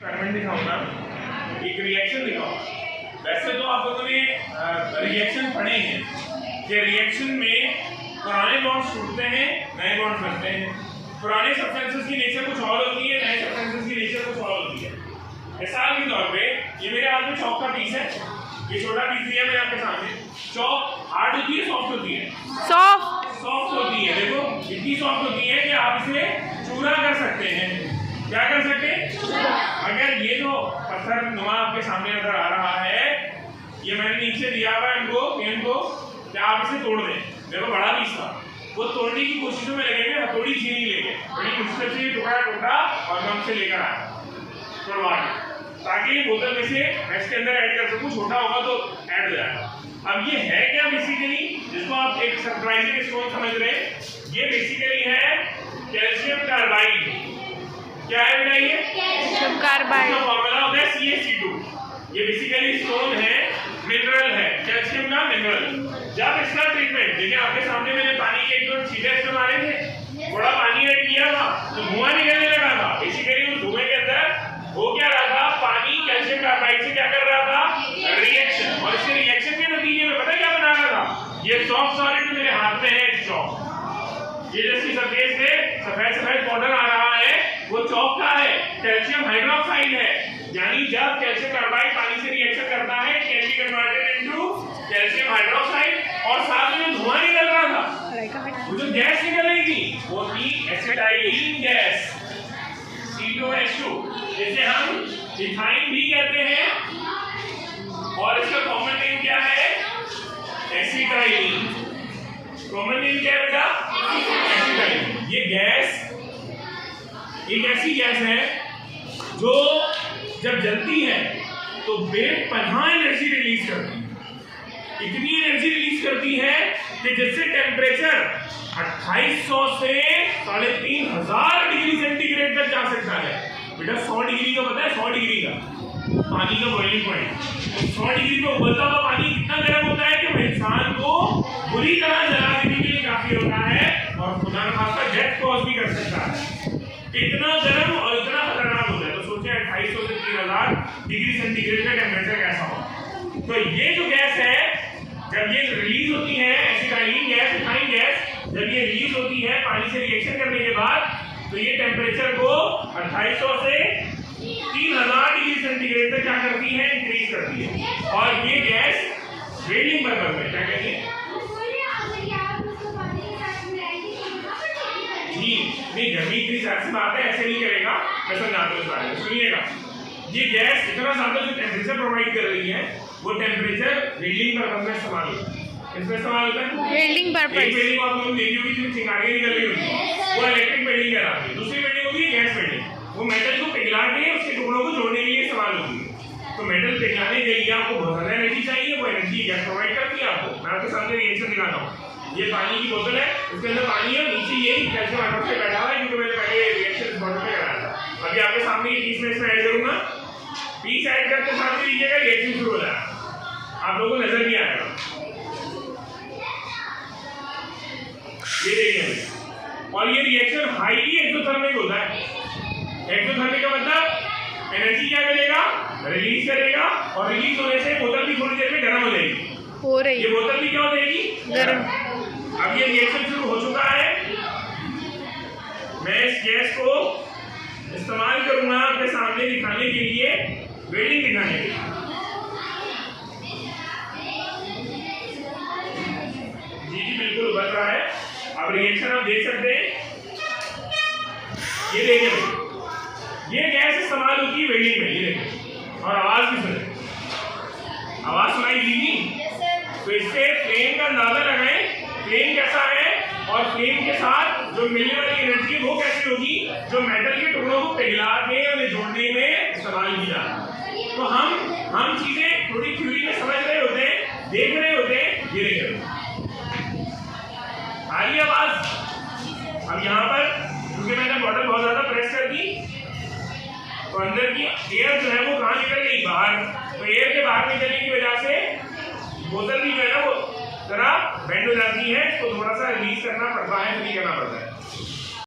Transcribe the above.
Experiment दिखाऊंगा, एक reaction दिखाऊंगा। वैसे तो आप लोगों ने रिएक्शन पढ़े हैं कि रिएक्शन में पुराने बॉन्ड्स टूटते हैं, नए बॉन्ड्स बनते हैं। पुराने सब्सटेंसेस की नेचर कुछ और होती है, नए सब्सटेंसेस की नेचर कुछ और होती है। मिसाल के तौर पे ये मेरे हाथ में चौक का पीस है, ये छोटा पीस दिया मैंने आपके सामने। चौक हार्ड होती है, सॉफ्ट होती है? सॉफ्ट होती है। देखो इतनी सॉफ्ट होती है कि आप इसे चूरा कर सकते हैं। क्या कर सकते हैं? अगर ये जो पत्थर नुमा आपके सामने नजर आ रहा है, ये मैंने नीचे दिया हुआ है इनको, पेन को, क्या आप इसे तोड़ दें? देखो बड़ा पीस था, वो तोड़ने की कोशिशों में लगेंगे, हथौड़ी छीनी लेंगे, बड़ी मुश्किल से टुकड़ा टूटा और मैं हमसे लेकर आया तोड़वा के, ताकि बोतल में से मैं इसके अंदर ऐड कर सकूं। छोटा होगा तो ऐड हो जाएगा। अब ये है क्या बेसिकली, जिसको आप एक सरप्राइजिंग स्टोन समझ रहे हैं, ये बेसिकली है कैल्शियम कार्बाइड। क्या है बेटा? ये कैल्शियम कार्बाइड का फॉर्मूला होता है CaC2। ये बेसिकली स्टोन है, मिनरल है, कैल्शियम का मिनरल। जब इसका ट्रीटमेंट, देखिए आपके सामने मैंने पानी के एक दो छींटे इसमें मारे थे, थोड़ा पानी ऐड किया था तो धुआं निकलने लगा था। बेसिकली उस धुएं के अंदर हो क्या रहा था, पानी कैल्शियम कार्बाइड से क्या कर रहा था, रिएक्शन, और इसके रिएक्शन के नतीजे में पता क्या बना रहा था, ये सॉफ्ट सॉलिड मेरे हाथ में है, चौक। ये जिसकी सरफेस पे सफेद सफेद पाउडर आ रहा है, वो चौक का है, कैल्शियम हाइड्रोक्साइड है। यानी जब कैल्शियम कार्बाइड पानी से रिएक्शन करता है, can be converted into calcium hydroxide, और साथ में धुआं निकल रहा था, वो जो गैस निकल रही थी वो थी एसिटाइलिन गैस, C2H2, जिसे हम इथाइन भी कहते हैं, और इसका कॉमन नेम क्या है, एसिटाइलिन। कॉमन नेम क्या है बेटा? एसिटाइलिन। ये गैस एक ऐसी गैस है जो जब जलती है तो बेपनाह एनर्जी रिलीज करती है। इतनी एनर्जी रिलीज करती है कि जिससे टेम्परेचर 2800 से 3500 डिग्री सेंटीग्रेड तक जा सकता है। बेटा 100 डिग्री का पता है, 100 डिग्री का पानी का बॉइलिंग पॉइंट, 100 डिग्री पे उबलता हुआ पानी कितना गर्म होता है कि वो इंसान को बुरी तरह जला देने के लिए काफी होता है, और खुदा न खास्ता डेथ कॉज भी कर सकता है। इतना गर्म और इतना खतरनाक होता है। तो सोचिए 2800 से 3000 डिग्री सेंटीग्रेड का टेम्परेचर कैसा हो। तो ये जो गैस है, जब ये रिलीज होती है, एसिटाइलिन गैस, इथाइन गैस, जब ये रिलीज होती है पानी से रिएक्शन करने के बाद, तो ये टेम्परेचर को 2800 से 3000 डिग्री सेंटीग्रेड तक क्या करती है, इंक्रीज करती है। और ये गैस वेल्डिंग पर्पज में क्या कहती है जी, नहीं गर्मी इतनी सी बात है, ऐसे नहीं करेगा, मैं समझाता हूं इस बारे में, सुनिएगा। ये गैस इतना ज्यादा जो टेम्परेचर प्रोवाइड कर रही है, वो टेम्परेचर वेल्डिंग पर्पज में इस्तेमाल होता है। इसमें इस्तेमाल होता है वेल्डिंग पर्पज। एक वेल्डिंग आप लोगों ने देखी होगी जिसमें चिंगारियां निकल रही होती है, वो इलेक्ट्रिक वेल्डिंग कहलाती है। दूसरी वेल्डिंग होती है गैस वेल्डिंग, वो मेटल को पिघला के उसके टुकड़ों को जोड़ने के लिए इस्तेमाल होती है। तो मेटल पिघलाने के लिए आपको बहुत ज्यादा एनर्जी चाहिए, वो एनर्जी गैस प्रोवाइड करती है आपको। मैं आपके सामने रिएक्शन दिखाता हूँ। ये पानी की बोतल है, उसके अंदर पानी है, नीचे ये कैल्शियम हाइड्रोक्साइड बैठा हुआ है, क्योंकि मैंने पहले रिएक्शन इस बोतल में कराया था। अभी आपके सामने ये पीस में इसमें ऐड करूंगा, पीस ऐड करके सामने लीजिएगा, रिएक्शन शुरू हो जाएगा, आप लोगों को नजर नहीं आएगा। ये देखिए, और ये रिएक्शन हाईली एक्सोथर्मिक होता है। एक्सोथर्मिक का मतलब एनर्जी क्या करेगा, रिलीज करेगा, और रिलीज होने से बोतल भी थोड़ी देर में गर्म हो जाएगी, हो रही है। ये बोतल भी क्या हो जाएगी, गर्म। अब ये रिएक्शन शुरू हो चुका है, मैं इस गैस को इस्तेमाल करूंगा आपके सामने दिखाने के लिए, वेल्डिंग दिखाने के लिए। जी बिल्कुल उबल रहा है। अब रिएक्शन आप देख सकते हैं, ये देखिए ये गैस इस्तेमाल होती है वेल्डिंग में, ये देखिए, और आवाज भी सुने, आवाज सुनाई दीदी। तो इससे फ्लेम का अंदाजा लगाएं, फ्लेम कैसा है, और फ्लेम के साथ जो मिलने वाली एनर्जी वो कैसी होगी, जो मेटल के टुकड़ों को पिघला के उन्हें जोड़ने में इस्तेमाल की जाती है। तो हम चीजें थोड़ी थ्योरी में समझ रहे होते हैं, देख रहे होते हैं, ये देख रहे आ रही आवाज। अब यहाँ पर क्योंकि मैंने बॉटल बहुत ज्यादा प्रेस कर दी, तो अंदर की एयर जो है वो कहाँ निकल गई, बाहर। तो एयर के बाहर निकलने की वजह से बोतल भी जो है ना वो जरा बेंड हो जाती है, तो थोड़ा सा रिलीज करना पड़ता है, फ्री करना पड़ता है।